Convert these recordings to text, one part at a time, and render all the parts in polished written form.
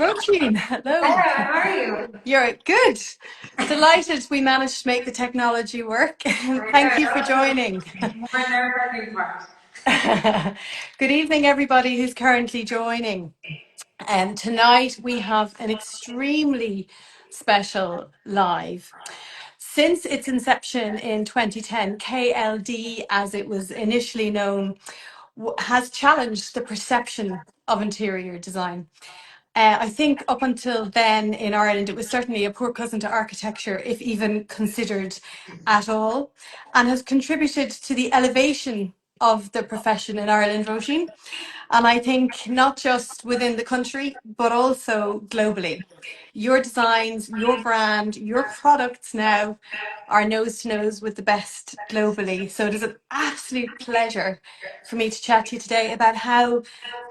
Roisin, hello. Hello, how are you? You're good. Delighted we managed to make the technology work. Very Thank good. you for That was joining. the more nerve-wracking part. Good evening, everybody who's currently joining. Tonight we have an extremely special live. Since its inception in 2010, KLD, as it was initially known, has challenged the perception of interior design. I think up until then in Ireland, it was certainly a poor cousin to architecture, if even considered at all, and has contributed to the elevation of the profession in Ireland, Roisin. And I think not just within the country, but also globally. Your designs, your brand, your products now are nose to nose with the best globally. So it is an absolute pleasure for me to chat to you today about how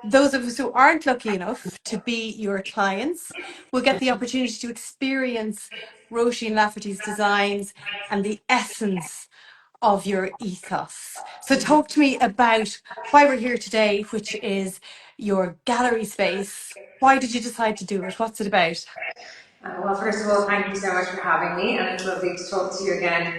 those of us who aren't lucky enough to be your clients will get the opportunity to experience Roisin Lafferty's designs and the essence of your ethos. So talk to me about why we're here today, which is your gallery space. Why did you decide to do it? What's it about? Well, first of all, thank you so much for having me, and it's lovely to talk to you again,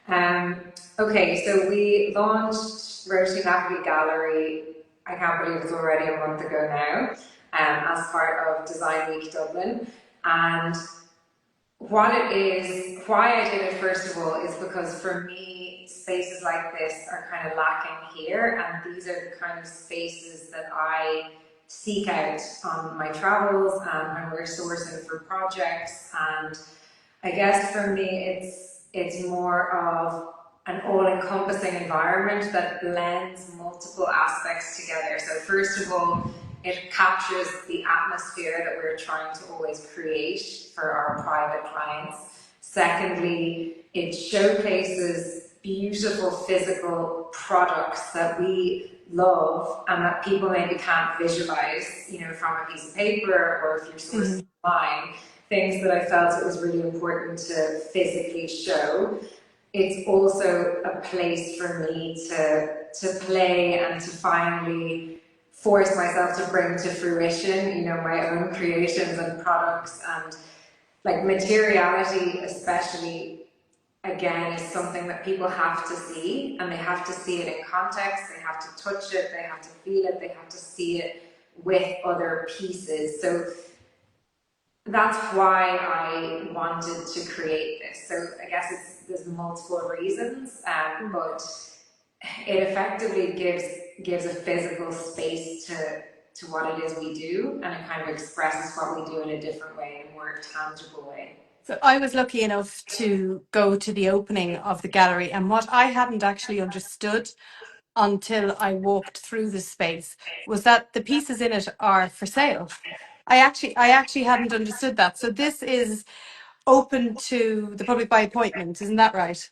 Deirdre. Okay, so we launched Roisin Lafferty Gallery, I can't believe it's already a month ago now, as part of Design Week Dublin. And what it is, why I did it first of all, is because for me, spaces like this are kind of lacking here, and these are the kind of spaces that I seek out on my travels and when we're sourcing for projects. And I guess for me, it's more of an all-encompassing environment that blends multiple aspects together. So first of all, it captures the atmosphere that we're trying to always create for our private clients. Secondly, it showcases beautiful physical products that we love and that people maybe can't visualize, from a piece of paper or if you're sourcing online, things that I felt it was really important to physically show. It's also a place for me to play and to finally force myself to bring to fruition, my own creations and products, and like materiality especially, again, is something that people have to see, and they have to see it in context, they have to touch it, they have to feel it, they have to see it with other pieces. So that's why I wanted to create this. So I guess there's multiple reasons, but it effectively gives a physical space to what it is we do, and it kind of expresses what we do in a different way, in a more tangible way. So I was lucky enough to go to the opening of the gallery, and what I hadn't actually understood until I walked through the space was that the pieces in it are for sale. I actually hadn't understood that. So this is open to the public by appointment, isn't that right?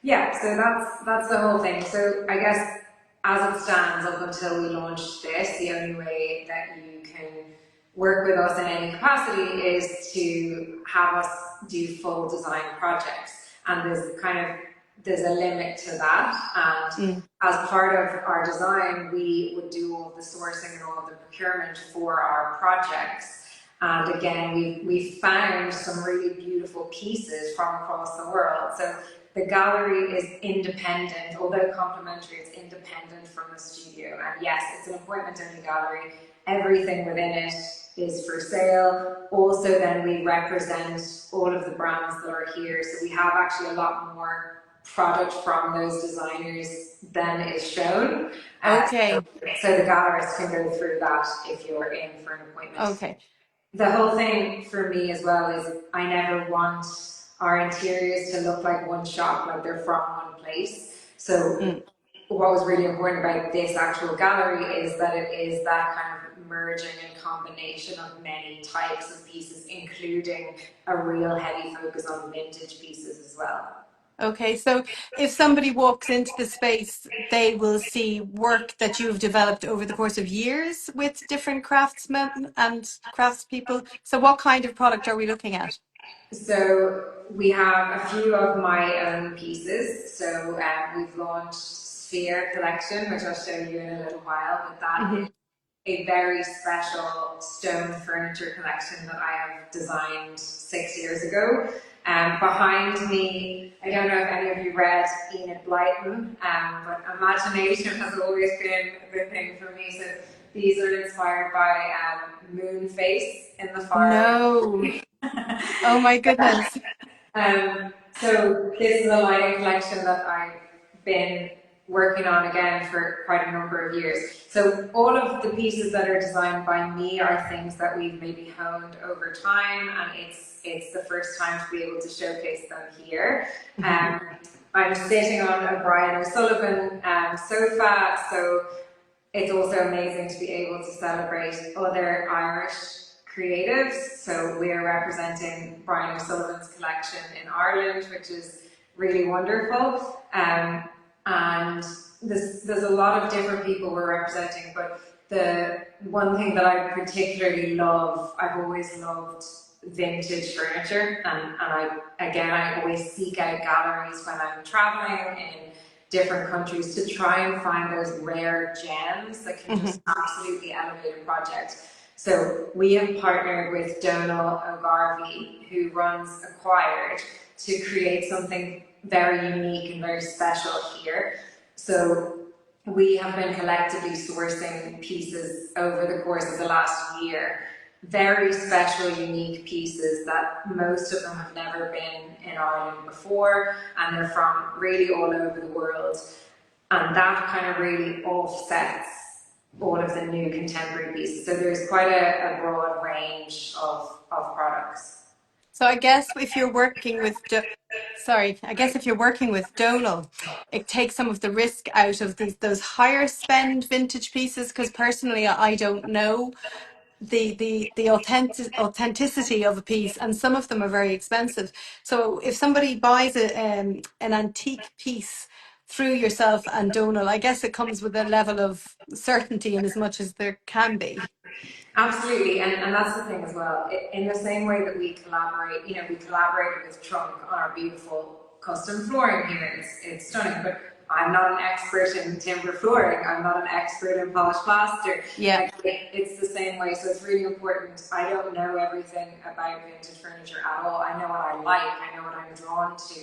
Yeah, so that's the whole thing. So I guess as it stands, up until we launched this, the only way that you can work with us in any capacity is to have us do full design projects. And there's a limit to that. And as part of our design, we would do all the sourcing and all the procurement for our projects. And again, we found some really beautiful pieces from across the world. So the gallery is independent, although complementary, it's independent from the studio. And yes, it's an appointment-only gallery. Everything within it is for sale. Also, then we represent all of the brands that are here. So we have actually a lot more product from those designers than is shown. Okay. So the gallerists can go through that if you're in for an appointment. Okay. The whole thing for me as well is I never want our interiors to look like one shop, like they're from one place. So what was really important about this actual gallery is that it is that kind of merging and combination of many types of pieces, including a real heavy focus on vintage pieces as well. Okay, so if somebody walks into the space, they will see work that you've developed over the course of years with different craftsmen and craftspeople. So what kind of product are we looking at? So we have a few of my own pieces. So we've launched Sphere Collection, which I'll show you in a little while, but that is a very special stone furniture collection that I have designed 6 years ago. Behind me, I don't know if any of you read Enid Blyton, but imagination has always been the thing for me. So these are inspired by moon face in the far No. away. Oh my goodness. So this is a lighting collection that I've been working on again for quite a number of years. So all of the pieces that are designed by me are things that we've maybe honed over time, and it's the first time to be able to showcase them here. I'm sitting on a Brian O'Sullivan sofa, so it's also amazing to be able to celebrate other Irish creatives. So we're representing Brian O'Sullivan's collection in Ireland, which is really wonderful. And there's a lot of different people we're representing, but the one thing that I particularly love, I've always loved vintage furniture, I always seek out galleries when I'm traveling in different countries to try and find those rare gems that can just absolutely elevate a project. So we have partnered with Donal O'Garvey, who runs Acquired, to create something very unique and very special here. So we have been collectively sourcing pieces over the course of the last year, very special, unique pieces that most of them have never been in Ireland before, and they're from really all over the world. And that kind of really offsets all of the new contemporary pieces. So there's quite a broad range of products. So I guess if you're working with, I guess if you're working with Donal, it takes some of the risk out of those higher spend vintage pieces. Because personally, I don't know the authenticity of a piece, and some of them are very expensive. So if somebody buys an antique piece through yourself and Donal, I guess it comes with a level of certainty in as much as there can be. Absolutely, and that's the thing as well. In the same way that we collaborate, we collaborated with Trunk on our beautiful custom flooring here. It's stunning, but I'm not an expert in timber flooring. I'm not an expert in polished plaster. Yeah. It's the same way, so it's really important. I don't know everything about vintage furniture at all. I know what I like, I know what I'm drawn to,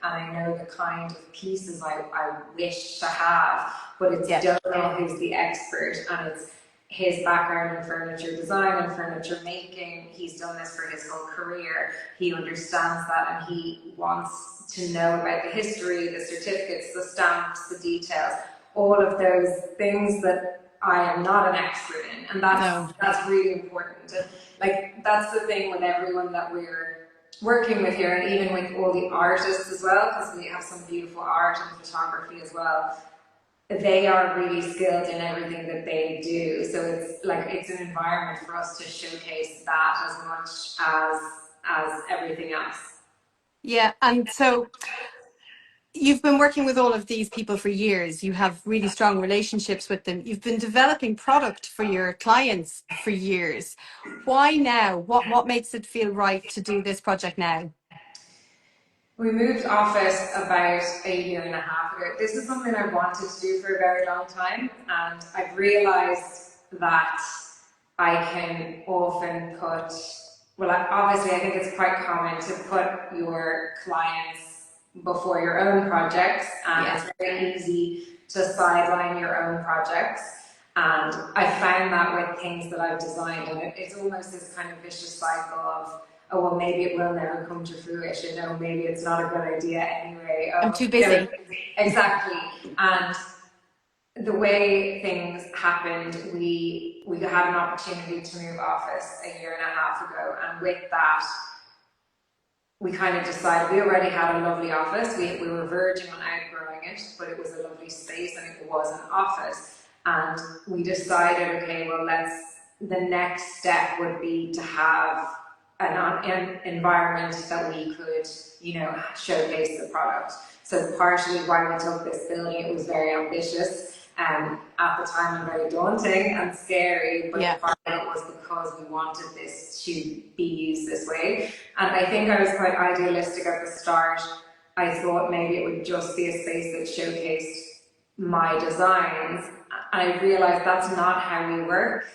and I know the kind of pieces I wish to have, but it's Donal who's the expert, and it's his background in furniture design and furniture making. He's done this for his whole career. He understands that, and he wants to know about the history, the certificates, the stamps, the details, all of those things that I am not an expert in, and that's really important. And that's the thing with everyone that we're working with here, and even with all the artists as well, because we have some beautiful art and photography as well. They are really skilled in everything that they do. So it's an environment for us to showcase that as much as everything else. Yeah, and so you've been working with all of these people for years. You have really strong relationships with them. You've been developing product for your clients for years. Why now? What makes it feel right to do this project now? We moved office about a year and a half ago. This is something I wanted to do for a very long time, and I've realised that I can often obviously I think it's quite common to put your clients before your own projects, and it's very easy to sideline your own projects. And I found that with things that I've designed, and it's almost this kind of vicious cycle of, oh, well, maybe it will never come to fruition. No, maybe it's not a good idea anyway. I'm too busy. Exactly. And the way things happened, we had an opportunity to move office a year and a half ago. And with that, we kind of decided, we already had a lovely office. We were verging on outgrowing it, but it was a lovely space and it was an office. And we decided, okay, well, the next step would be to have an environment that we could, showcase the product. So partially why we took this building, it was very ambitious. At the time, and very daunting and scary, but part of it was because we wanted this to be used this way. And I think I was quite idealistic at the start. I thought maybe it would just be a space that showcased my designs, And I realized that's not how we work.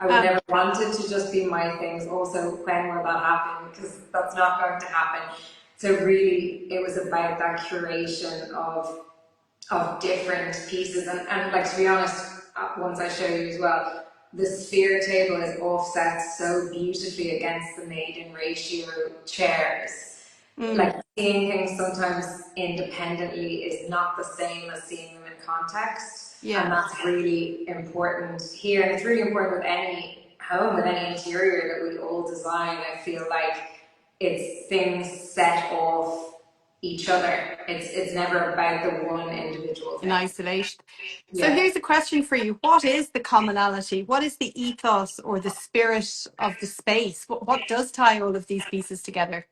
I would never want it to just be my things. Also, when will that happen? Because that's not going to happen. So really, it was about that curation of different pieces. And like, to be honest, once I show you as well, the sphere table is offset so beautifully against the maiden ratio chairs. Like, seeing things sometimes independently is not the same as seeing them in context. Yeah. And that's really important here. And it's really important with any home, with any interior that we all design. I feel like it's things set off each other. It's never about the one individual In thing. isolation. So Yeah. here's a question for you. What is the commonality? What is the ethos or the spirit of the space? What does tie all of these pieces together?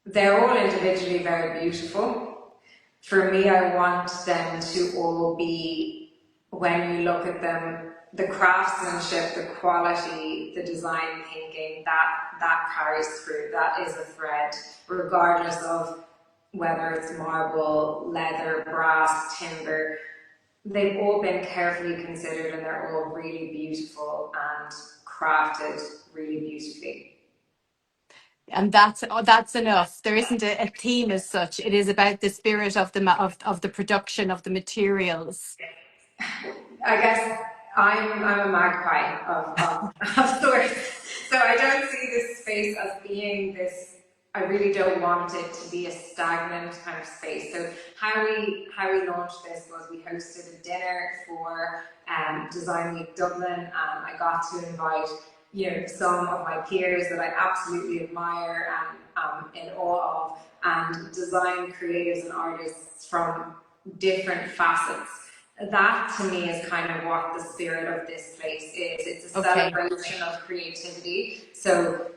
They're all individually very beautiful. For me, I want them to all be, when you look at them, the craftsmanship, the quality, the design thinking, that carries through. That is a thread, regardless of whether it's marble, leather, brass, timber. They've all been carefully considered and they're all really beautiful and crafted really beautifully. And that's enough. There isn't a theme as such. It is about the spirit of of the production of the materials. I guess I'm a magpie of sorts. So I don't see this space as being this. I really don't want it to be a stagnant kind of space. So how we launched this was we hosted a dinner for Design Week Dublin, and I got to invite some of my peers that I absolutely admire and in awe of, and design creatives and artists from different facets. That to me is kind of what the spirit of this place is. It's a celebration of creativity. So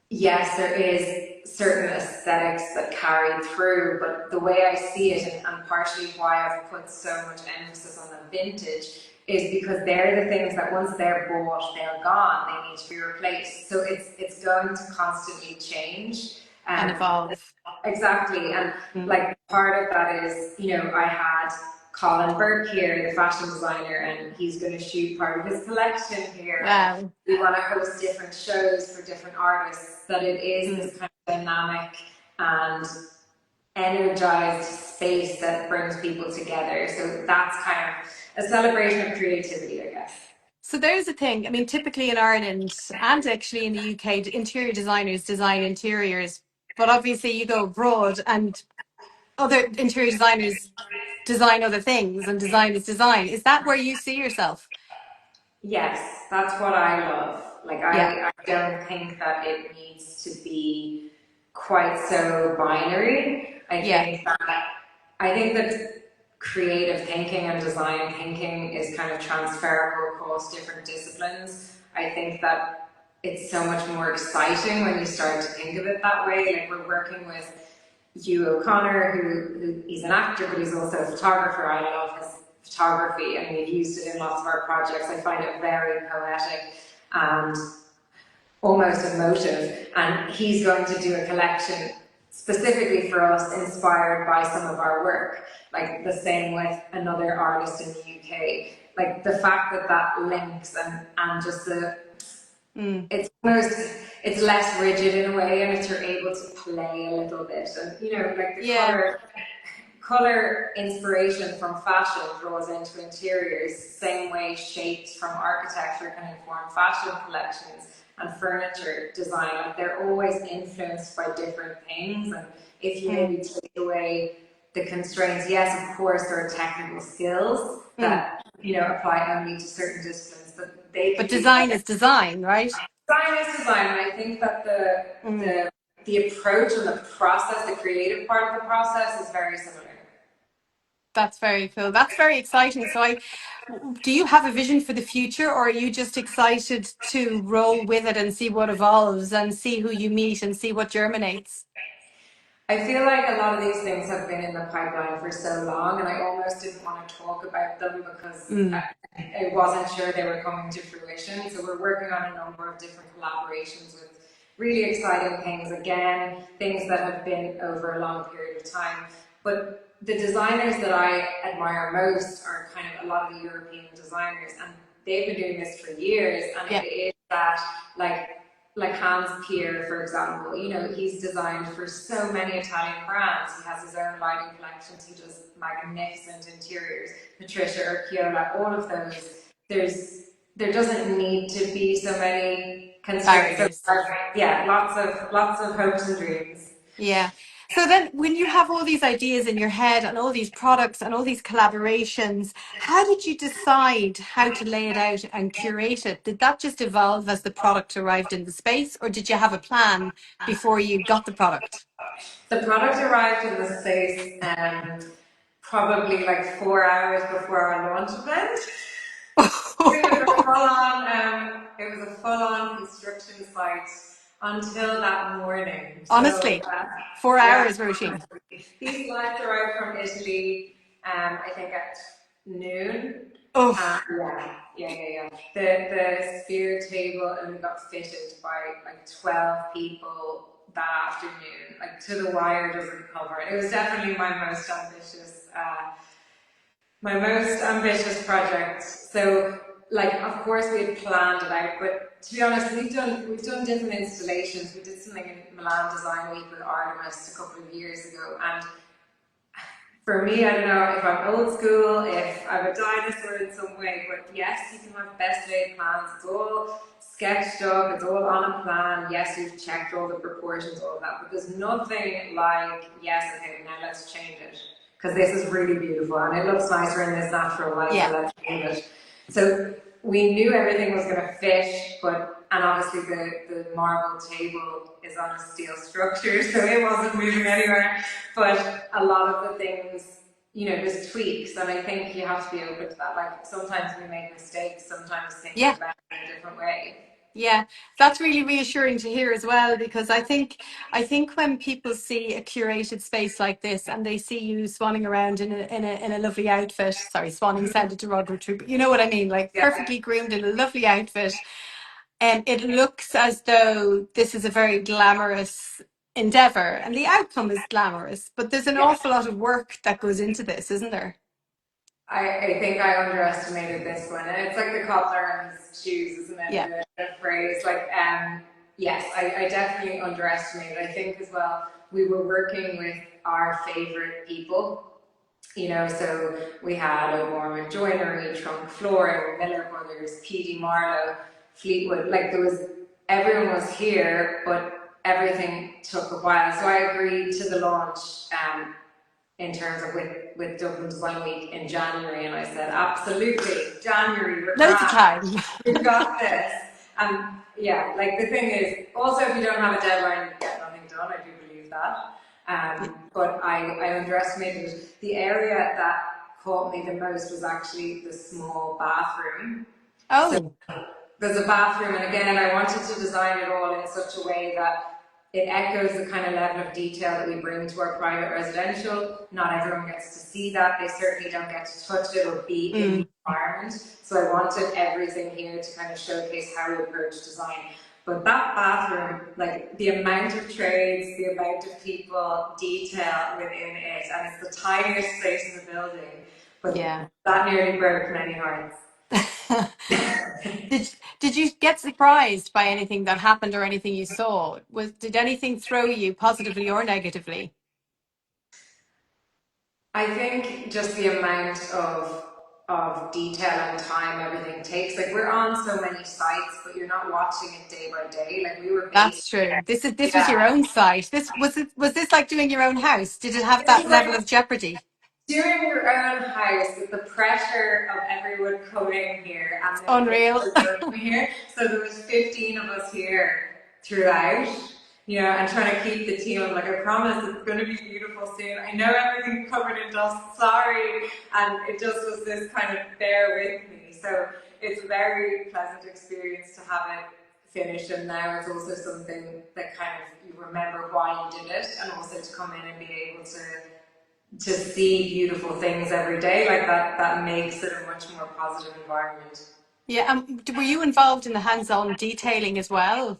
yes, there is certain aesthetics that carry through, but the way I see it, and partially why I've put so much emphasis on the vintage, is because they're the things that once they're bought, they're gone. They need to be replaced. So it's going to constantly change And evolve. Exactly, and like part of that is, I had Colin Burke here, the fashion designer, and he's going to shoot part of his collection here. Wow. We want to host different shows for different artists, that it is this kind of dynamic and energized space that brings people together. So that's kind of a celebration of creativity, I guess. So there's a thing. I mean, typically in Ireland and actually in the UK, interior designers design interiors, but obviously you go abroad and other interior designers design other things, and design is design. Is that where you see yourself? Yes, that's what I love. Like, Yeah. I don't think that it needs to be quite so binary. I think that creative thinking and design thinking is kind of transferable across different disciplines. I think that it's so much more exciting when you start to think of it that way. Like, we're working with Hugh O'Connor, who he's an actor, but he's also a photographer. I love his photography, and we've used it in lots of our projects. I find it very poetic and almost emotive. And he's going to do a collection specifically for us, inspired by some of our work. Like, the same with another artist in the UK. Like, the fact that links and just it's almost, it's less rigid in a way, and you're able to play a little bit, and like the color inspiration from fashion draws into interiors, same way shapes from architecture can inform fashion collections and furniture design. Like, they're always influenced by different things, and if you maybe take away the constraints, yes, of course there are technical skills that apply only to certain disciplines, but they can But design is design, right? Design is design, and I think that the approach and the process, the creative part of the process, is very similar. That's very cool. That's very exciting. So do you have a vision for the future, or are you just excited to roll with it and see what evolves and see who you meet and see what germinates? I feel like a lot of these things have been in the pipeline for so long, and I almost didn't want to talk about them because I wasn't sure they were coming to fruition. So we're working on a number of different collaborations with really exciting things, again, things that have been over a long period of time. But the designers that I admire most are kind of a lot of the European designers, and they've been doing this for years. And Yeah. it is that, like Hans Kier, for example, you know, he's designed for so many Italian brands. He has his own lighting collections. He does magnificent interiors. Patricia Urquiola, all of those. There doesn't need to be so many constraints. Barriers. So, yeah, lots of hopes and dreams. Yeah. So then when you have all these ideas in your head and all these products and all these collaborations, how did you decide how to lay it out and curate it? Did that just evolve as the product arrived in the space, or did you have a plan before you got the product? The product arrived in the space probably like 4 hours before our launch event. It was a full-on construction site until that morning. So, Honestly, 4 hours, yeah, Roisin. these lights arrived from Italy, I think at noon. Oh, Yeah. The spear table only got fitted by like 12 people that afternoon. Like to the wire doesn't cover it. It was definitely my most ambitious project. So, like, of course, we had planned it out, but to be honest, we've done different installations. We did something in Milan Design Week with Artemis a couple of years ago, and for me, I don't know if I'm old school, if I'm a dinosaur in some way, but yes, you can have best laid plans. It's all sketched up, it's all on a plan. Yes, you've checked all the proportions, all of that, but there's nothing like, yes, okay, now let's change it. Because this is really beautiful and it looks nicer in this natural light, so yeah, let's change it. So we knew everything was going to fit, and obviously the marble table is on a steel structure, so it wasn't moving anywhere. But a lot of the things, you know, there's tweaks, and I think you have to be open to that. Like sometimes we make mistakes, sometimes things yeah. are better in a different way. Yeah, that's really reassuring to hear as well, because I think when people see a curated space like this and they see you swanning around in a lovely outfit, sorry, swanning sounded derogatory, but you know what I mean, like Yeah, perfectly groomed in a lovely outfit, and it looks as though this is a very glamorous endeavor, and the outcome is glamorous, but there's an yeah. awful lot of work that goes into this, isn't there? I think I underestimated this one. And it's like the cobbler and his shoes, isn't it? Yeah. The phrase. Like, yes, I definitely underestimated. I think as well, we were working with our favorite people. You know, so we had O'Gorman Joinery, Trunk Flooring, Miller Brothers, P.D. Marlowe, Fleetwood. Like there was, everyone was here, but everything took a while. So I agreed to the launch in terms of with Dublin Design Week in January, and I said, absolutely, January, we're Loads of grand, time. we've got this. And yeah, like the thing is, also if you don't have a deadline, you get nothing done. I do believe that. But I underestimated the area that caught me the most was actually the small bathroom. So Oh, there's a bathroom, and again, I wanted to design it all in such a way that it echoes the kind of level of detail that we bring to our private residential. Not everyone gets to see that. They certainly don't get to touch it or be in the mm, environment. So I wanted everything here to kind of showcase how we approach design. But that bathroom, like the amount of trades, the amount of people, detail within it, and it's the tiniest space in the building, but yeah. that nearly broke many hearts. Did you get surprised by anything that happened or anything you saw? Did anything throw you positively or negatively? I think just the amount of detail and time everything takes. Like we're on so many sites, but you're not watching it day by day. Like we were based That's true. there. This was your Yeah. own site. Was this like doing your own house? Did it have This that is level like of jeopardy? doing your own house with the pressure of everyone coming here and then Unreal. people working here. So there was 15 of us here throughout, you know, and trying to keep the team. I'm like, I promise it's going to be beautiful soon. I know everything's covered in dust, sorry. And it just was this kind of bear with me. So it's a very pleasant experience to have it finished, and now it's also something that kind of you remember why you did it, and also to come in and be able to see beautiful things every day, like that makes it a much more positive environment. Yeah. Were you involved in the hands-on detailing as well?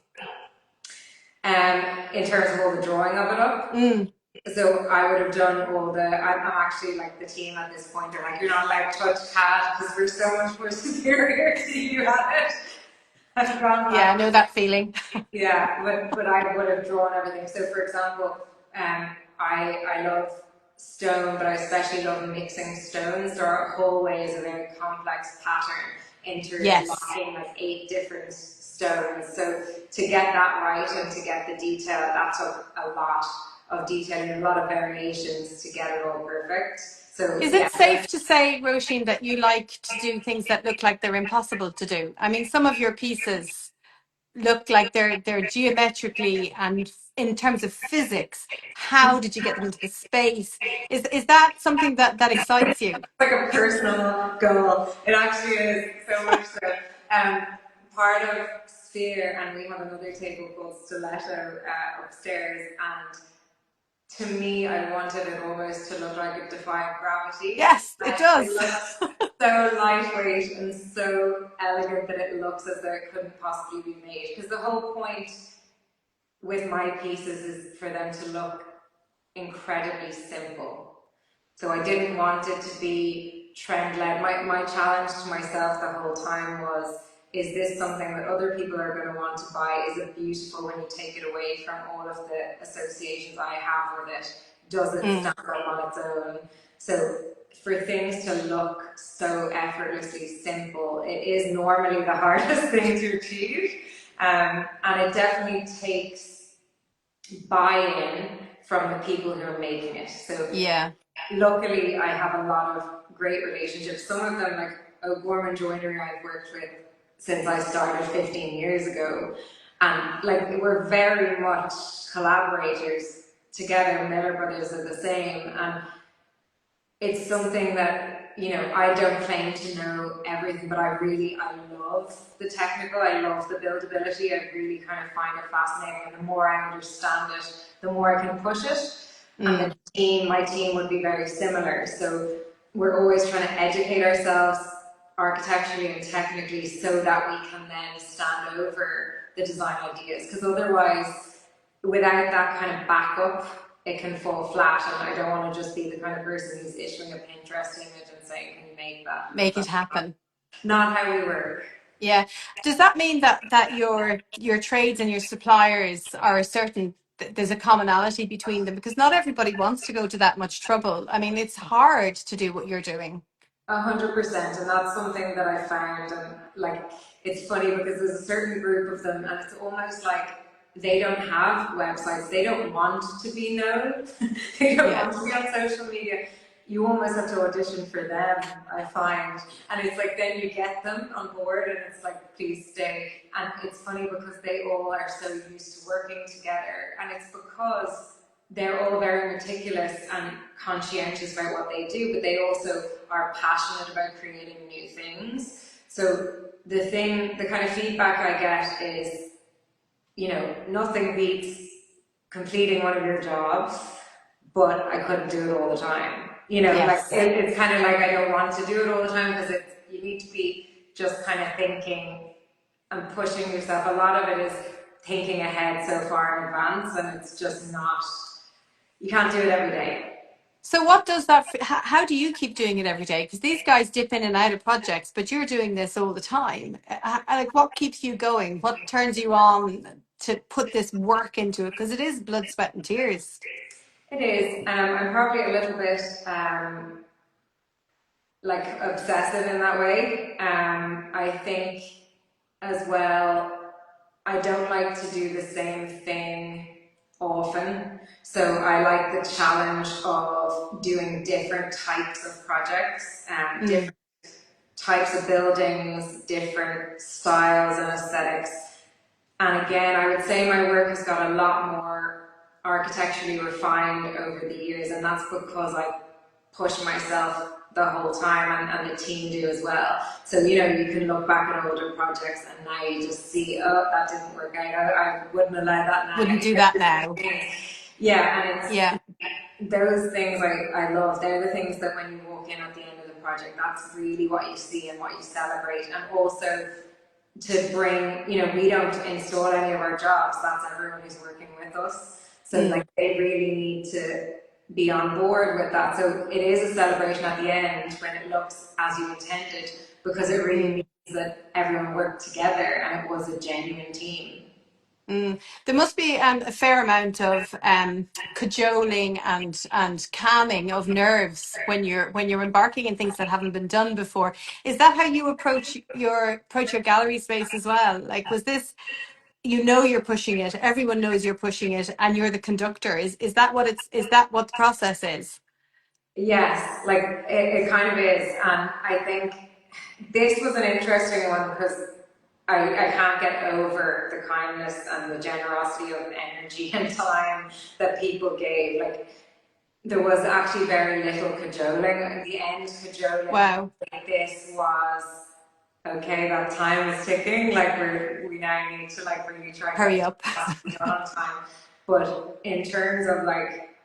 In terms of all the drawing of it up, Mm. So I would have done all the. I'm actually like the team at this point. They're like, you're not allowed to touch CAD because we're so much more superior to you at it. I've gone Yeah, I back. know that feeling. Yeah, but I would have drawn everything. So for example, I love stone, but I especially love mixing stones. There are hallways, a very complex pattern, Yes. interlocking like 8 different stones. So to get that right and to get the detail, that took a lot of detailing, a lot of variations to get it all perfect. So Is yeah, it safe to say, Roisin, that you like to do things that look like they're impossible to do? I mean, some of your pieces look like they're geometrically and in terms of physics. How did you get them into the space? Is that something that excites you? like a personal goal. It actually is so much so. Um, Part of Sphere, and we have another table called Stiletto upstairs, and to me, I wanted it almost to look like it defied gravity. Yes, it It does. looks so lightweight and so elegant that it looks as though it couldn't possibly be made. Because the whole point with my pieces is for them to look incredibly simple. So I didn't want it to be trend led. My challenge to myself the whole time was, is this something that other people are going to want to buy? Is it beautiful when you take it away from all of the associations I have with it? Does it Mm, stand up on its own? So for things to look so effortlessly simple, it is normally the hardest thing to achieve. And it definitely takes buy-in from the people who are making it. So yeah. luckily, I have a lot of great relationships. Some of them, like O'Gorman Joinery, I've worked with since I started 15 years ago. And like, we're very much collaborators together. Miller Brothers are the same. And it's something that, you know, I don't claim to know everything, but I love the technical, I love the buildability, I really kind of find it fascinating, and the more I understand it, the more I can push it. And Mm, my team would be very similar, so we're always trying to educate ourselves architecturally and technically so that we can then stand over the design ideas, because otherwise, without that kind of backup, it can fall flat, and I don't want to just be the kind of person who's issuing a Pinterest image and saying, "Can you make that?" Because make it that's happen. not how we work. Yeah. Does that mean that your trades and your suppliers are a certain there's a commonality between them? Because not everybody wants to go to that much trouble. I mean, it's hard to do what you're doing. 100%, and that's something that I found, and like, it's funny because there's a certain group of them, and it's almost like they don't have websites, they don't want to be known, they don't Yeah. want to be on social media. You almost have to audition for them, I find, and it's like then you get them on board, and it's like, please stay. And it's funny because they all are so used to working together, and it's because they're all very meticulous and conscientious about what they do, but they also are passionate about creating new things. So the kind of feedback I get is, you know, nothing beats completing one of your jobs, but I couldn't do it all the time. You know, like Yes. it's kind of like I don't want to do it all the time because you need to be just kind of thinking and pushing yourself. A lot of it is thinking ahead so far in advance, and it's just not, you can't do it every day. So what does that, how do you keep doing it every day? Because these guys dip in and out of projects, but you're doing this all the time. Like, what keeps you going? What turns you on to put this work into it? Because it is blood, sweat, and tears. It is. I'm probably a little bit like obsessive in that way. I think as well, I don't like to do the same thing often. So I like the challenge of doing different types of projects, Mm, different types of buildings, different styles and aesthetics. And again, I would say my work has got a lot more architecturally refined over the years, and that's because I push myself the whole time, and the team do as well. So, you know, you can look back at older projects and now you just see, oh, that didn't work out. I wouldn't allow that wouldn't do that now. now. Yeah, and Yeah. it's those things I love. They're the things that when you walk in at the end of the project, that's really what you see and what you celebrate. And also to bring, you know, we don't install any of our jobs, that's everyone who's working with us. So like they really need to be on board with that. So it is a celebration at the end when it looks as you intended, because it really means that everyone worked together and it was a genuine team. There must be a fair amount of cajoling and calming of nerves when you're embarking in things that haven't been done before. Is that how you approach your gallery space as well? Like, was this, you're pushing it, everyone knows you're pushing it, and you're the conductor? Is that what the process is? Yes, like it kind of is. And I think this was an interesting one because I can't get over the kindness and the generosity of energy and time that people gave. Like there was actually very little cajoling. At the end, cajoling Wow. like this was okay. That time is ticking. Like we now need to like really try and Hurry get up. to the on time. But in terms of like,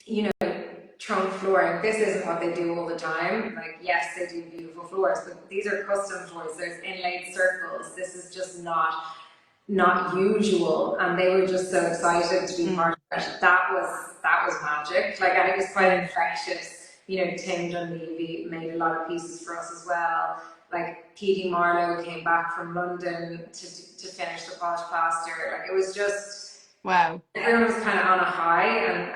you know, trunk flooring, this isn't what they do all the time. Like, yes, they do beautiful floors, but these are custom floors. There's inlaid circles. This is just not usual, and they were just so excited to be part of it. That was magic. Like, and it was quite infectious. You know, Tim Dunleavy made a lot of pieces for us as well. Like Petey Marlowe came back from London to finish the polished plaster. Like it was just Wow. everyone was kind of on a high,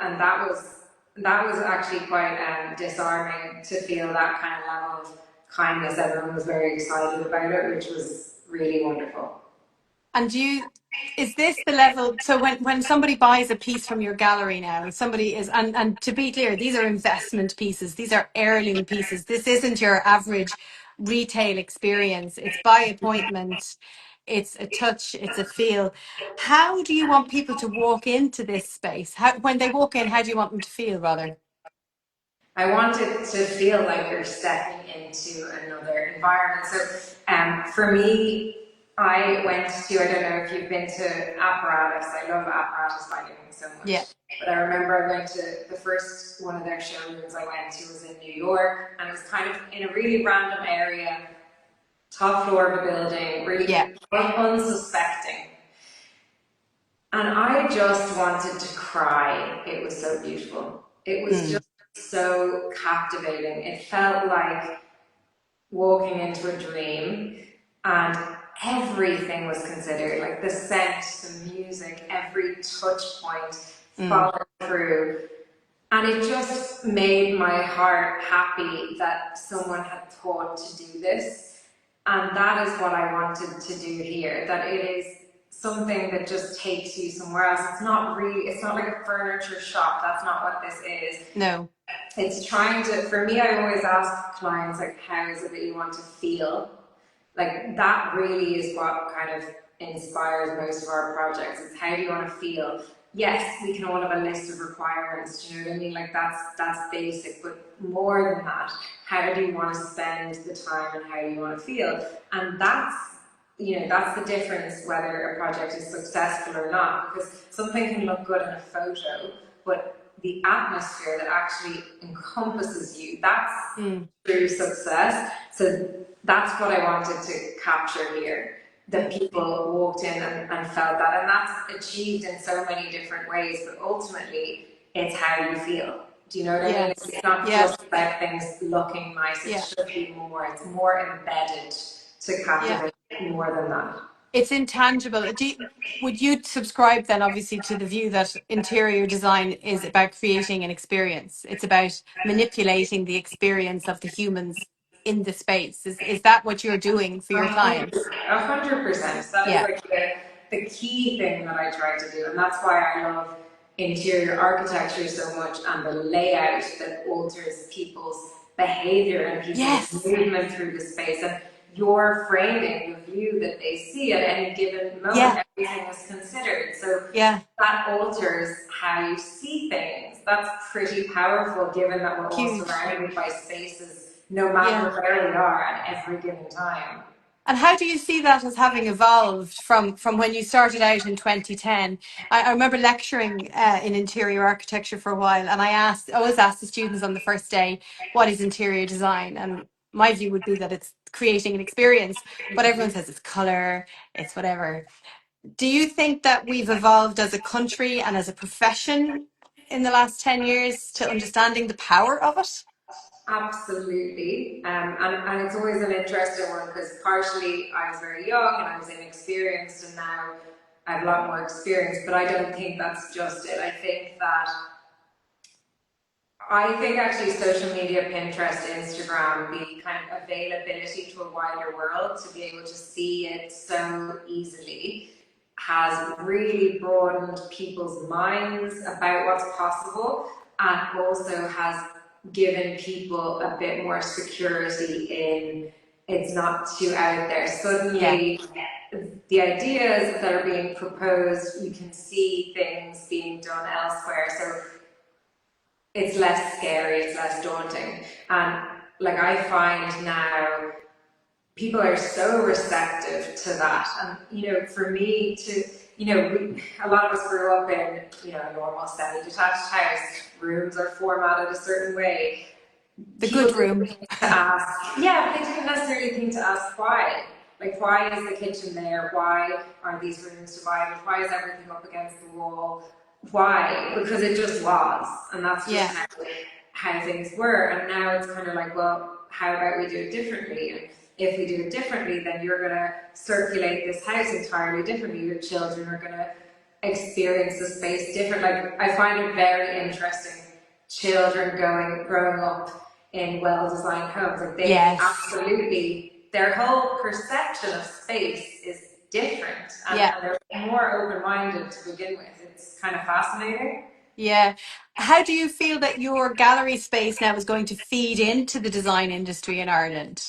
and that was actually quite disarming to feel that kind of level of kindness. Everyone was very excited about it, which was really wonderful. And is this the level? So when somebody buys a piece from your gallery now, somebody is, and to be clear, these are investment pieces. These are heirloom pieces. This isn't your average retail experience. It's by appointment. It's a touch. It's a feel. How do you want people to walk into this space? When they walk in, how do you want them to feel, rather? I wanted to feel like you're stepping into another environment. So for me, I went to, I don't know if you've been to Apparatus. I love Apparatus lighting so much. Yeah. But I remember I went to the first one of their showrooms I went to was in New York, and it was kind of in a really random area, top floor of a building, really Yeah. unsuspecting. And I just wanted to cry. It was so beautiful. It was just so captivating. It felt like walking into a dream, and everything was considered, like the scent, the music, every touch point followed through. And it just made my heart happy that someone had thought to do this. And that is what I wanted to do here, that it is something that just takes you somewhere else. It's not like a furniture shop. That's not what this is. No. It's trying to, for me, I always ask clients, like, how is it that you want to feel? Like, that really is what kind of inspires most of our projects. It's how do you want to feel? Yes, we can all have a list of requirements, do you know what I mean? Like, that's basic, but more than that, how do you want to spend the time and how do you want to feel? And that's the difference whether a project is successful or not, because something can look good in a photo, but the atmosphere that actually encompasses you, that's true success. So that's what I wanted to capture here, that people walked in and felt that, and that's achieved in so many different ways, but ultimately it's how you feel. Do you know what I mean? It's not just about things looking nice, it should be more, it's more embedded to captivate more than that. It's intangible. Would you subscribe then, obviously, to the view that interior design is about creating an experience? It's about manipulating the experience of the humans in the space. Is that what you're doing for your clients? 100%. That is Yeah. like the key thing that I try to do, and that's why I love interior architecture so much, and the layout that alters people's behavior and people's movement through the space, and your framing, the view that they see at any given moment, everything is considered. So that alters how you see things. That's pretty powerful, given that we're all surrounded by spaces, no matter where we are at every given time. And how do you see that as having evolved from when you started out in 2010? I remember lecturing in interior architecture for a while, and I always asked the students on the first day, what is interior design? And my view would be that it's creating an experience, but everyone says it's color, it's whatever. Do you think that we've evolved as a country and as a profession in the last 10 years to understanding the power of it? Absolutely. And it's always an interesting one because partially I was very young and I was inexperienced, and now I have a lot more experience, but I don't think that's just it. I think actually social media, Pinterest, Instagram, the kind of availability to a wider world to be able to see it so easily has really broadened people's minds about what's possible, and also has given people a bit more security in it's not too out there. Yeah, Suddenly, the ideas that are being proposed, you can see things being done elsewhere. So it's less scary, it's less daunting. And like I find now people are so receptive to that. And for me to, a lot of us grew up in, a normal semi-detached house. Rooms are formatted a certain way. the People good didn't room. think to ask, yeah, but they didn't necessarily think to ask why. Like, why is the kitchen there? Why are these rooms divided? Why is everything up against the wall? Why? Because it just was, and that's just Yeah, how things were. And now it's kind of like, well, how about we do it differently? And if we do it differently, then you're going to circulate this house entirely differently. Your children are going to experience the space different. Like, I find it very interesting. Children growing up in well-designed homes, like they yes, absolutely, their whole perception of space is different, and, yeah, and they're more open-minded to begin with. It's kind of fascinating. yeah. How do you feel that your gallery space now is going to feed into the design industry in Ireland?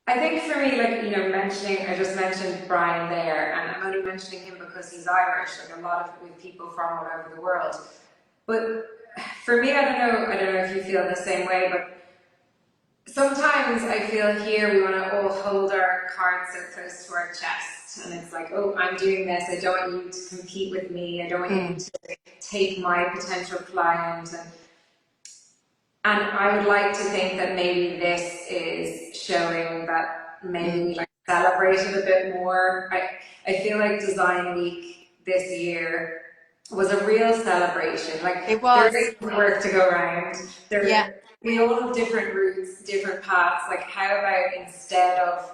I think for me, like, I just mentioned Brian there, and I'm only mentioning him because he's Irish, like a lot of with people from all over the world. But for me, I don't know if you feel the same way, but sometimes I feel here we want to all hold our cards so close to our chest, and it's like, oh, I'm doing this. I don't want you to compete with me. I don't want you Mm, to take my potential client, and I would like to think that maybe this is showing that maybe mm. we like celebrate it a bit more. I feel like Design Week this year was a real celebration. It Like, there was. is work to go around. Yeah, We all have different routes, different paths. Like, how about instead of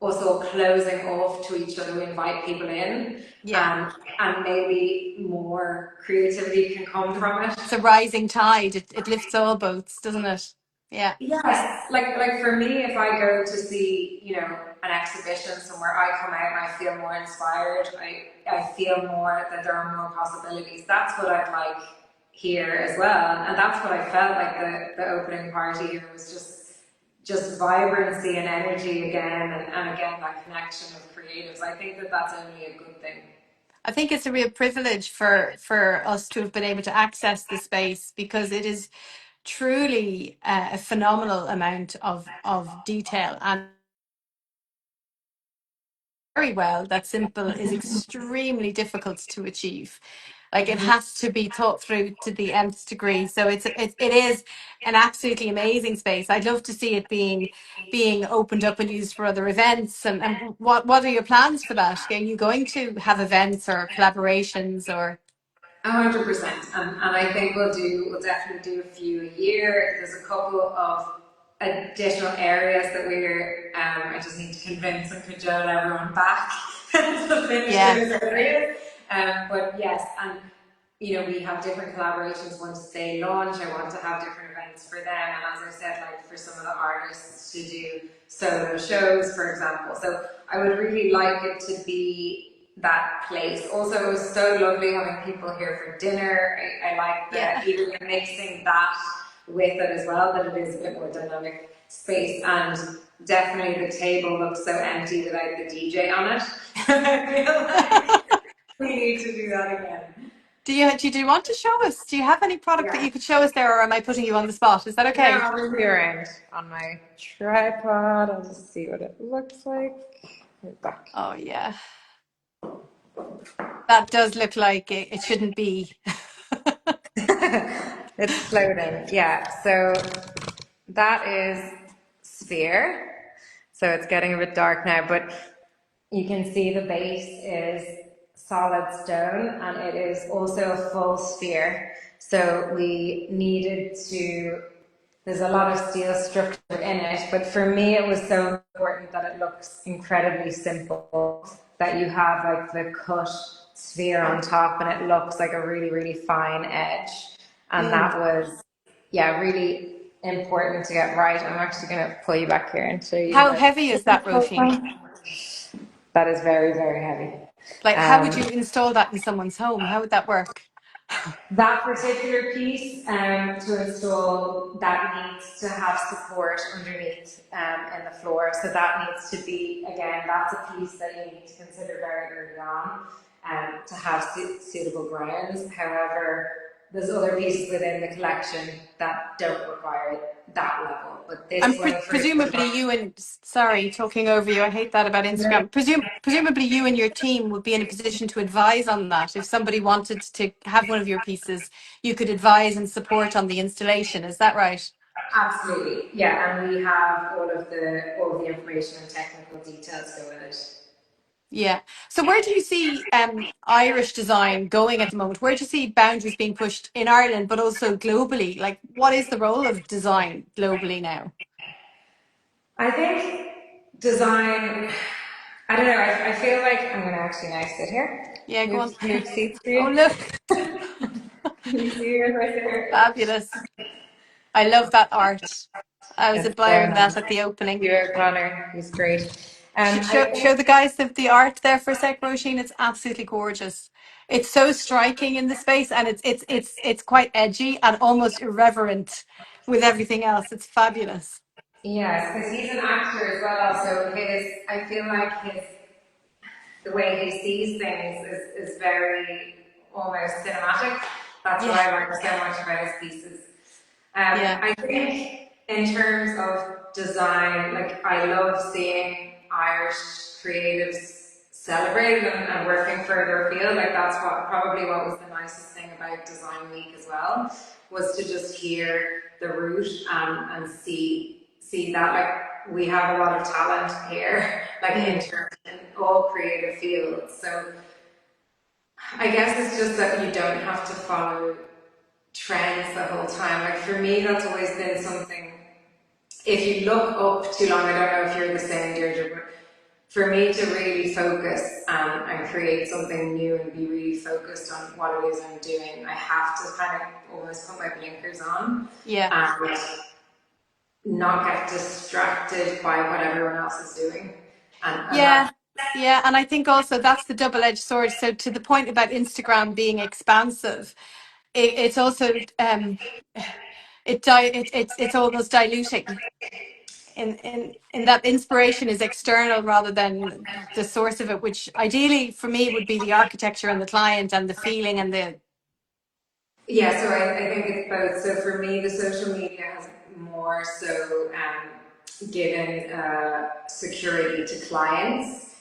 us all closing off to each other, we invite people in, yeah. and maybe more creativity can come from it. It's a rising tide. It lifts all boats, doesn't it? Yeah, Yes, like for me, if I go to see, an exhibition somewhere, I come out and I feel more inspired. I feel more that there are more possibilities. That's what I'd like here as well, and that's what I felt like the opening party here was just vibrancy and energy again, and again that connection of creatives. I think that that's only a good thing. I think it's a real privilege for us to have been able to access the space because it is truly a phenomenal amount of detail and very well. That simple is extremely difficult to achieve. Like it has to be thought through to the nth degree. So it is an absolutely amazing space. I'd love to see it being opened up and used for other events. And what are your plans for that? Are you going to have events or collaborations or? 100%, and I think we'll definitely do a few a year. There's a couple of additional areas that I just need to convince and cajole everyone back to finish Yeah, those areas. But yes, and we have different collaborations once they launch. I want to have different events for them, and as I said, like for some of the artists to do solo shows, for example. So I would really like it to be that place. Also, it was so lovely having people here for dinner. I like yeah. that even mixing that with it as well, that it is a bit more dynamic space, and definitely the table looks so empty without the DJ on it. I feel like we need to do that again. Do you want to show us? Do you have any product that Yeah. you could show us there, or am I putting you on the spot? Is that Yeah, okay? I'll move you around on my tripod. I'll just see what it looks like. Move back. Oh yeah, that does look like it shouldn't be. It's floating. Yeah. So that is sphere. So it's getting a bit dark now, but You can see the base is solid stone and it is also a full sphere. So we needed to, there's a lot of steel structure in it, but for me it was so important that it looks incredibly simple, that you have like the cut sphere on top and it looks like a really, really fine edge. And Mm. that was, yeah, really important to get right. I'm actually going to pull you back here and show you How how heavy is that, Roisin? that is very, very heavy. Like, how would Um, you install that in someone's home? How would that work? that particular piece to install, that needs to have support underneath in the floor. So that needs to be, again, that's a piece that you need to consider very early on to have suitable grounds. However, there's other pieces within the collection that don't require that level. But this And one, for presumably you and, sorry, talking over you, I hate that about Instagram. Presumably you and your team would be in a position to advise on that. If somebody wanted to have one of your pieces, you could advise and support on the installation. Is that right? absolutely, yeah, and we have all of the information and technical details go in it. Yeah. So where do you see Irish design going at the moment? Where do you see boundaries being pushed in Ireland, but also globally? Like, what is the role of design globally now? I think design, I don't know, I feel like I'm going to actually now sit here. Yeah, go on. Move seats for Oh, you. look, Can you see here if I sit here? fabulous. I love that art. I was It's very admiring that nice. at the opening. Stuart O'Connor, he's great. I Show think, the guys the art there for a sec, Roisin. It's absolutely gorgeous. It's so striking in the space, and it's quite edgy and almost irreverent with everything else. It's fabulous. yes, because he's an actor as well, so I feel like the way he sees things is very almost cinematic. That's what Yeah, I like so much about his pieces. yeah. I think in terms of design, like I love seeing Irish creatives celebrated and working further afield. Like that's probably what was the nicest thing about Design Week as well, was to just hear the root and see that like we have a lot of talent here, like Mm. in all creative fields. So I guess it's just that you don't have to follow trends the whole time. Like for me, that's always been something. If you look up too long, I don't know if you're the same, Deirdre, but for me to really focus and create something new and be really focused on what it is I'm doing, I have to kind of almost put my blinkers on Yeah. and not get distracted by what everyone else is doing. And Yeah, that, yeah, and I think also that's the double-edged sword. So to the point about Instagram being expansive, it's also it's almost diluting in that inspiration is external rather than the source of it, which ideally for me would be the architecture and the client and the feeling and the yeah, so I think it's both. So for me, the social media has more so given security to clients,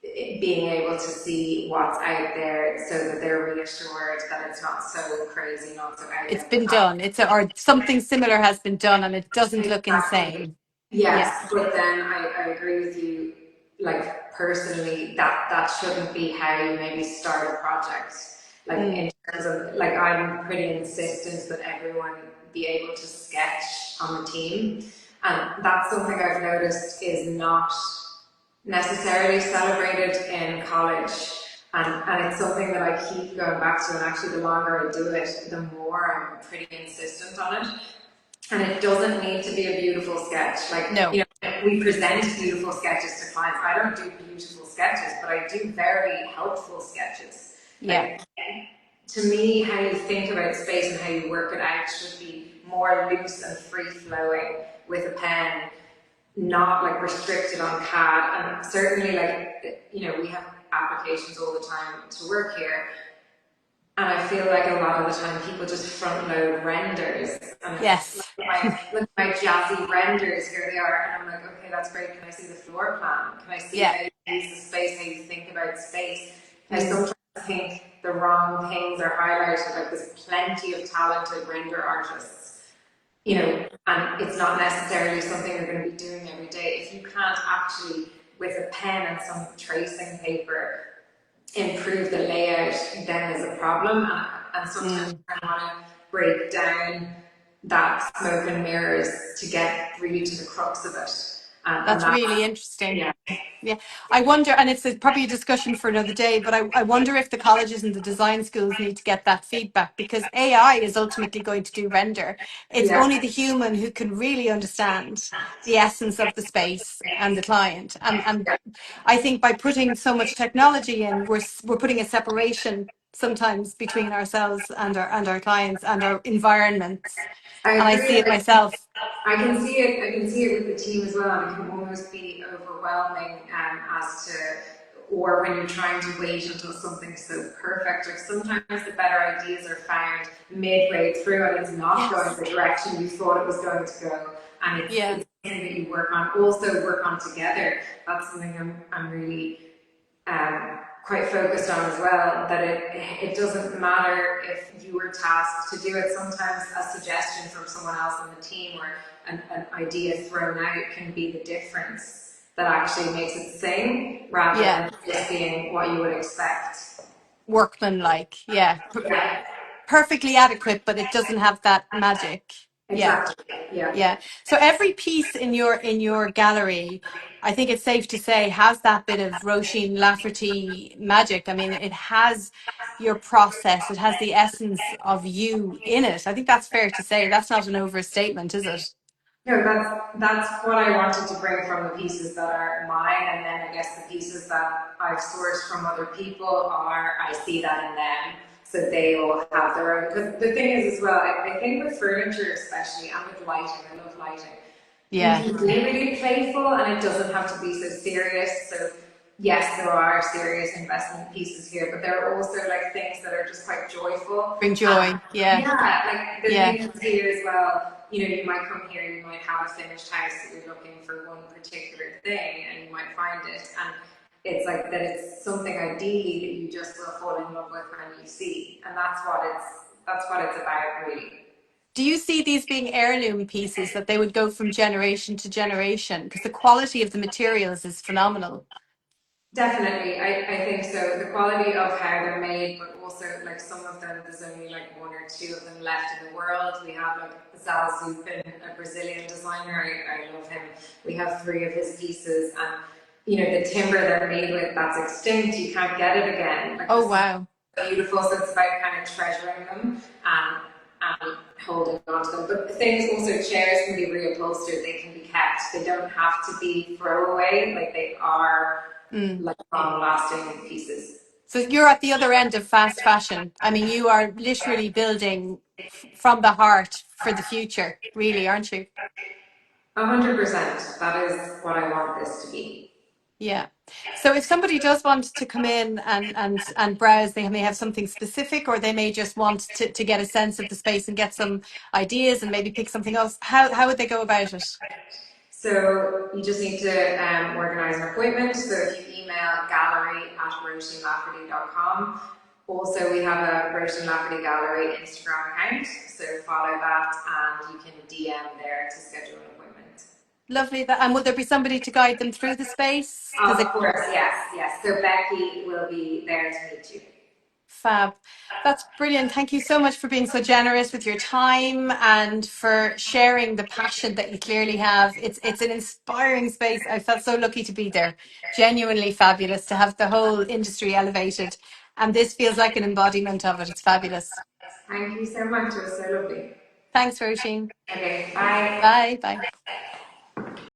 being able to see what's out there so that they're reassured that it's not so crazy, not so out it's there. But been done. Or something similar has been done and it doesn't look exactly. insane. Yeah, Yes, but then I agree with you, like personally, that shouldn't be how you maybe start a project. Like mm, in terms of, like I'm pretty insistent that everyone be able to sketch on the team. And that's something I've noticed is not necessarily celebrated in college. And it's something that I keep going back to, and actually the longer I do it, the more I'm pretty insistent on it. And it doesn't need to be a beautiful sketch. Like, no, we present beautiful sketches to clients. I don't do beautiful sketches, but I do very helpful sketches. yeah, Like, to me, how you think about space and how you work it out should be more loose and free flowing with a pen, not like restricted on CAD. And certainly, like, we have applications all the time to work here. And I feel like a lot of the time people just front load renders. And it's yes, look at my jazzy renders, here they are. And I'm like, okay, that's great. Can I see the floor plan? Can I see yeah, how you use the space, how you think about space? I mm, sometimes think the wrong things are highlighted. Like there's plenty of talented render artists, mm, and it's not necessarily something you're going to be doing every day. If you can't actually, with a pen and some tracing paper improve the layout, then there's a problem. And sometimes Mm. I want to break down that smoke and mirrors to get really to the crux of it. And That's that's, really interesting. yeah, Yeah, I wonder, and it's probably a discussion for another day, but I wonder if the colleges and the design schools need to get that feedback, because AI is ultimately going to do render. It's yeah, only the human who can really understand the essence of the space and the client. And I think by putting so much technology in, we're putting a separation sometimes between ourselves and our clients and our environments. I And I see agree. it myself. I can see it. I can see it with the team as well, and it can almost be overwhelming as to, or when you're trying to wait until something's so perfect. Or sometimes the better ideas are found midway through, and it's not going Yes. the direction you thought it was going to go, and Yeah. it's something that you also work on together. That's something I'm really quite focused on as well, that it doesn't matter if you were tasked to do it. Sometimes a suggestion from someone else on the team or an idea thrown out can be the difference that actually makes it sing rather Yeah. than just being what you would expect. Workmanlike. Yeah. Yeah, Perfectly adequate, but it doesn't have that magic. Yeah. exactly. Yeah. Yeah. So every piece in your gallery, I think it's safe to say, has that bit of Roisin Lafferty magic. I mean, it has your process, it has the essence of you in it. I think that's fair to say. That's not an overstatement, is it? No, that's what I wanted to bring from the pieces that are mine, and then I guess the pieces that I've sourced from other people are I see that in them, so they all have their own. Because the thing is as well, I think with furniture especially, and with lighting, I love lighting. You Yeah. can be really playful, and it doesn't have to be so serious. So yes, there are serious investment pieces here, but there are also like things that are just quite joyful. Bring joy. Yeah. Yeah, like the Yeah. things here as well. You know, you might come here, you might have a finished house that you're looking for one particular thing, and you might find it, and it's like that. It's something ideally that you just will fall in love with when you see, and that's what it's about, really. Do you see these being heirloom pieces that they would go from generation to generation? Because the quality of the materials is phenomenal. Definitely, I think so. The quality of how they're made, but also like some of them, there's only like one or two of them left in the world. We have like Zal Zupin, a Brazilian designer. I love him. We have three of his pieces, and you know the timber they're made with, that's extinct. You can't get it again. Like Oh, this is wow. beautiful. So it's about kind of treasuring them and holding on to them. But things also, chairs can be reupholstered. They can be kept. They don't have to be throwaway. Like they are Mm. like long lasting pieces. So you're at the other end of fast fashion. I mean, you are literally building from the heart for the future, really, aren't you? 100%. That is what I want this to be. Yeah. So if somebody does want to come in and browse, they may have something specific, or they may just want to get a sense of the space and get some ideas and maybe pick something else. How would they go about it? So you just need to organise an appointment. So if you email gallery@roisinlafferty.com. Also, we have a Roisin Lafferty Gallery Instagram account. So follow that and you can DM there to schedule an appointment. Lovely. And will there be somebody to guide them through the space? Because Of it course, yes, yes. So Becky will be there to meet you. Fab. That's brilliant. Thank you so much for being so generous with your time and for sharing the passion that you clearly have. It's an inspiring space. I felt so lucky to be there. Genuinely fabulous to have the whole industry elevated. And this feels like an embodiment of it. It's fabulous. Thank you so much. It was so lovely. Thanks, Roisin. Okay, bye. Bye. Bye.